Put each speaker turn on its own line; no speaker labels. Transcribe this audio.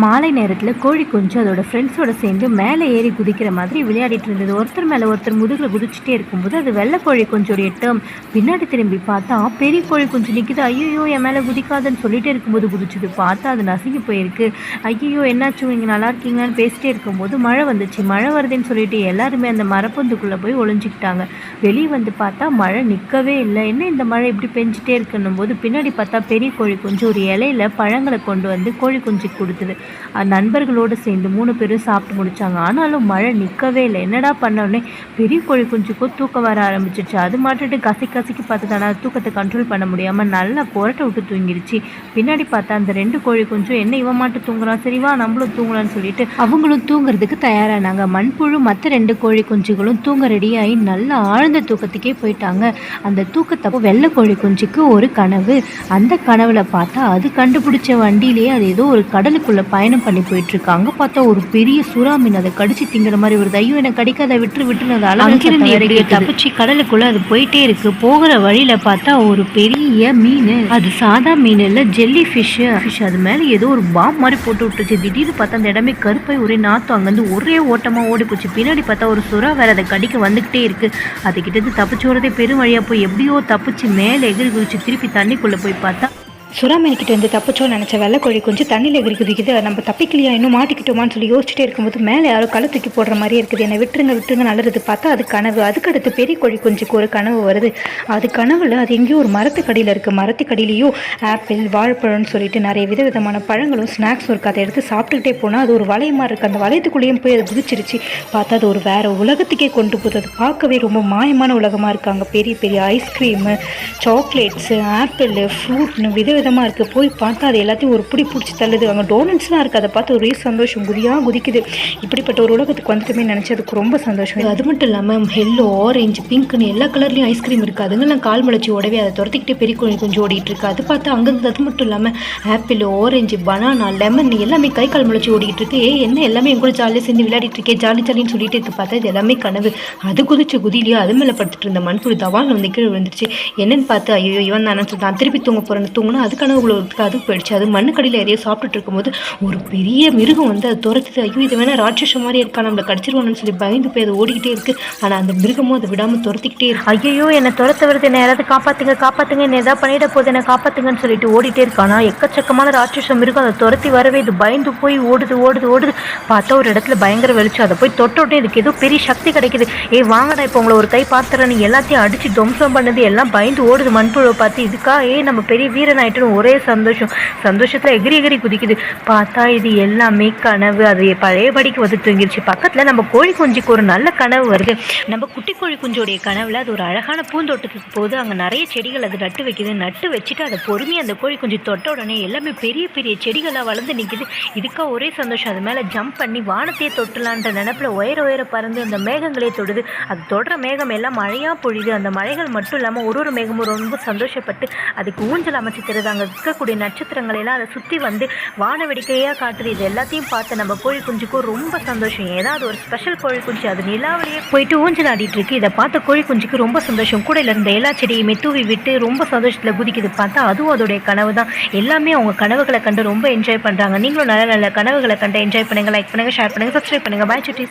மாலை நேரத்தில் கோழி குஞ்சு அதோட ஃப்ரெண்ட்ஸோட சேர்ந்து மேலே ஏறி குதிக்கிற மாதிரி விளையாடிட்டு இருந்தது. ஒருத்தர் மேலே ஒருத்தர் முதுகில் குதிச்சுட்டே இருக்கும்போது அது வெள்ளை கோழி குஞ்சோடைய டேர்ம். பின்னாடி திரும்பி பார்த்தா பெரிய கோழி குஞ்சு நிற்குது. ஐயோ என் மேலே குதிக்காதுன்னு சொல்லிட்டே இருக்கும்போது குதிச்சுது. பார்த்தா அது நசுங்கி போயிருக்கு. ஐயோ என்னாச்சும் இங்கே நல்லா இருக்கீங்களான்னு பேசிட்டே இருக்கும்போது மழை வந்துச்சு. மழை வருதுன்னு சொல்லிட்டு எல்லாருமே அந்த மரப்பொந்துக்குள்ளே போய் ஒளிஞ்சிக்கிட்டாங்க. வெளியே வந்து பார்த்தா மழை நிற்கவே இல்லை. என்ன இந்த மழை இப்படி பெஞ்சிட்டே இருக்குன்னும் போது பின்னாடி பார்த்தா பெரிய கோழி குஞ்சு ஒரு இலையில பழங்களை கொண்டு வந்து கோழி குஞ்சுக்கு கொடுத்துது. நண்பர்களோடு சேர்ந்து 3 பேரும் சாப்பிட்டு முடிச்சாங்க. ஆனாலும் மழை நிற்கவே இல்லை. என்னடா பண்ணோடனே பெரிய கோழி குஞ்சுக்கும் தூக்கம் வர ஆரம்பிச்சிருச்சு. அது மாட்டுட்டு கசக்கி பார்த்துதானா தூக்கத்தை கண்ட்ரோல் பண்ண முடியாமல் நல்லா புரட்ட விட்டு தூங்கிடுச்சு. பின்னாடி பார்த்தா அந்த 2 கோழி குஞ்சும் என்ன இவன் மாட்டு தூங்குறான், சரிவா நம்மளும் தூங்கலான்னு சொல்லிட்டு அவங்களும் தூங்குறதுக்கு தயாரானாங்க. மண்புழு மற்ற 2 கோழி குஞ்சுகளும் தூங்க ரெடியாகி நல்லா ஆழ்ந்த தூக்கத்துக்கே போயிட்டாங்க. அந்த தூக்கத்தப்போ வெள்ளை கோழி குஞ்சுக்கு ஒரு கனவு. அந்த கனவுல பார்த்தா அது கண்டுபிடிச்ச வண்டியிலேயே அது ஏதோ ஒரு கடலுக்குள்ள பயணம் பண்ணி போயிட்டு இருக்காங்க. பார்த்தா ஒரு பெரிய சுறா மீன் அதை கடிச்சு திங்கிற மாதிரி வருது. ஐயோ எனக்கு கடிக்காத விட்டுருன்னு தப்பிச்சு கடலுக்குள்ள அது போயிட்டே இருக்கு. போகிற வழியில பார்த்தா ஒரு பெரிய மீன். அது சாதா மீன் இல்ல, ஜெல்லி ஃபிஷ். அது மேல ஏதோ ஒரு பாம் மாதிரி போட்டு விட்டுச்சு. திடீர்னு பார்த்தா அந்த இடமே கருப்பாய் ஒரே நாத்தம். அங்கிருந்து ஒரே ஓட்டமா ஓடி போச்சு. பின்னாடி பார்த்தா ஒரு சுறா வேற அதை கடிக்க வந்துகிட்டே இருக்கு. அது கிட்ட தப்பிச்சு வரதே பெரும் வழியா போய் எப்படியோ தப்பிச்சு மேலே எகிரி குதிச்சு திருப்பி தண்ணிக்குள்ள போய் பார்த்தா
சுறா மீன்கிட்ட வந்து தப்பிச்சோன்னு நினச்ச வெள்ளை கோழி கொஞ்சம் தண்ணியில் எகிரி குதிக்குது. நம்ம தப்பிக்கலையா, இன்னும் மாட்டிக்கிட்டோமான்னு சொல்லி யோசிச்சுட்டே இருக்கும்போது மேலே யாரோ களை தூக்கி போடுற மாதிரியே இருக்குது. என்னை விட்டுருங்க நல்லது. பார்த்தா அது கனவு. அதுக்கடுத்து பெரிய கோழி குஞ்சுக்கு ஒரு கனவு வருது. அது கனவுல அது எங்கேயோ ஒரு மரத்துக்கடியில் இருக்குது. மரத்துக்கடியிலையும் ஆப்பிள், வாழைப்பழம்னு சொல்லிட்டு நிறைய விதவிதமான பழங்களும் ஸ்நாக்ஸும் இருக்குது. அதை எடுத்து சாப்பிட்டுக்கிட்டே போனால் அது ஒரு வளையமாக இருக்குது. அந்த வளையத்துக்குள்ளேயும் போய் அது குதிச்சிருச்சு. பார்த்தா அது ஒரு வேறு உலகத்துக்கே கொண்டு போகுது. அது பார்க்கவே ரொம்ப மாயமான உலகமாக இருக்காங்க. பெரிய பெரிய ஐஸ்கிரீமு, சாக்லேட்ஸு, ஆப்பிள், ஃப்ரூட்னு விதவிதமாக இருக்குது. போய் பார்த்தா அது எல்லாத்தையும் ஒரு பிடிச்சி தள்ளுது. அங்கே டோனட்ஸ்லாம் இருக்குது. அதை பார்த்து ஒரே சந்தோஷம் குதிக்குது. இப்படிப்பட்ட ஒரு உலகத்துக்கு வந்துட்டுமே நினச்சி அதுக்கு ரொம்ப சந்தோஷம். அது மட்டும் இல்லாமல் எல்லோ, ஆரஞ்சு, பிங்க்னு எல்லா கலர்லேயும் ஐஸ்கிரீம் இருக்குது. அதுங்கெல்லாம் கால் முளைச்சி ஓடவே அதை துரத்திக்கிட்டே பெரிய கோழி கொஞ்சம் ஓடிட்டு இருக்கு. அது பார்த்தா அங்கேருந்து அது மட்டும் இல்லாமல் ஆப்பிள், ஆரஞ்சு, பனானா, லெமன் எல்லாமே கை கால் முளைச்சி ஓடிக்கிட்டு இருக்கு. என்ன எல்லாமே எங்க கூட ஜாலியாக சேர்ந்து விளையாடிட்டு இருக்கே, ஜாலின்னு சொல்லிட்டு இருக்கு. பார்த்தா இது எல்லாமே கனவு. அது குதிச்சு குதிலையோ அது மேலே படுத்துட்டு இருந்த மண்புழு தவால் வந்து கீழே விழுந்துருச்சு. என்னன்னு பார்த்து ஐயோ இவன் தானே நான் திருப்பி தூங்க போகிறேன்னு தூங்கினா அது கனவு அது போயிடுச்சு. அது மண்ணுக்கடியில் எதையோ சாப்பிட்டுட்டு இருக்கும்போது ஒரு பெரிய மிருகம் வந்து அது துரத்துது. ஐயோ இது வேணா ராட்சச மாதிரி இருக்கா, நம்மளை கடிச்சிருவானு சொல்லி பயந்து போய் அது ஓடிக்கிட்டே இருக்கு. ஆனால் அந்த மிருகமும் அதை விடாமல் துரத்திக்கிட்டே இருக்கு.
ஐயோ என்னை துரத்த வருது, என்ன யாராவது காப்பாத்துங்க என்ன ஏதாவது பண்ணிட போகுது, என்ன காப்பாத்துங்கன்னு சொல்லிட்டு ஓடிட்டே இருக்கானா. எக்கச்சக்கமான ராட்சச மிருகம் அதை துரத்தி வரவே இது பயந்து போய் ஓடுது. பார்த்தா ஒரு இடத்துல பயங்கர வெளிச்சம். அதை போய் தொட்டோட்டே இதுக்கு ஏதோ பெரிய சக்தி கிடைக்குது. வாங்கடா இப்போ உங்களை ஒரு கை பார்த்துறேன், நீ எல்லாத்தையும் அடிச்சு துவம்சம் பண்ணது எல்லாம் பயந்து ஓடுது. மண்புழுவை பார்த்து இதுக்கா நம்ம பெரிய வீரன் ஆயிட்டுன்னு ஒரே சந்தோஷத்துல எகிரி குதிக்குது. பார்த்தா இது எல்லாமே கனவு. அது பழையபடிக்கு வந்து தூங்கிடுச்சு. பக்கத்துல நம்ம கோழி குஞ்சுக்கு ஒரு நல்ல கனவு வருது. நம்ம குட்டி கோழி குஞ்சோடைய கனவுல அது ஒரு அழகான பூந்தோட்டத்துக்கு போகுது. அங்க நிறைய செடிகள் அது நட்டு வைக்குது. நட்டு வச்சுட்டு அதை பொறுமையாக அந்த கோழி குஞ்சு தொட்ட உடனே எல்லாமே பெரிய பெரிய செடிகளாக வளர்ந்து நிற்குது. இதுக்கா ஒரே சந்தோஷம். அது மேலே ஜம்ப் பண்ணி வானத்தையே தொட்டலான்ற நினைப்பில் உயர பறந்து அந்த மேகங்களே தொடுது. அது தொடர மேகம் எல்லாம் மழையாக பொழிது. அந்த மழைகள் மட்டும் இல்லாமல் ஒரு மேகமும் ரொம்ப சந்தோஷப்பட்டு அதுக்கு ஊஞ்சல் அமைச்சு தருது. அங்கே இருக்கக்கூடிய நட்சத்திரங்கள் எல்லாம் அதை சுற்றி வந்து வான வெடிக்கையாக காட்டுது. இது எல்லாத்தையும் பார்த்து நம்ம கோழி குஞ்சுக்கும் ரொம்ப சந்தோஷம். ஏதாவது ஒரு ஸ்பெஷல் கோழி குஞ்சு அது நிலாவிலேயே போயிட்டு ஊஞ்சல் ஆடிட்டு இருக்கு. இதை பார்த்த கோழி குஞ்சுக்கு ரொம்ப சந்தோஷம். கூடையில் இருந்த எல்லா செடியுமே தூவி விட்டு ரொம்ப சந்தோஷத்தில் குதிக்குது. பார்த்தா அதுவும் அதோடைய கனவு தான். எல்லாமே அவங்க கனவுகளை கண்டு ரொம்ப என்ஜாய் பண்ணுறாங்க. நீங்களும் நல்ல நல்ல கனவுகளை கண்டு என்ஜாய் பண்ணுங்கள். லைக் பண்ணுங்கள், ஷேர் பண்ணுங்கள், சப்ஸ்கிரைப் பண்ணுங்கள். பாய் சுட்டி.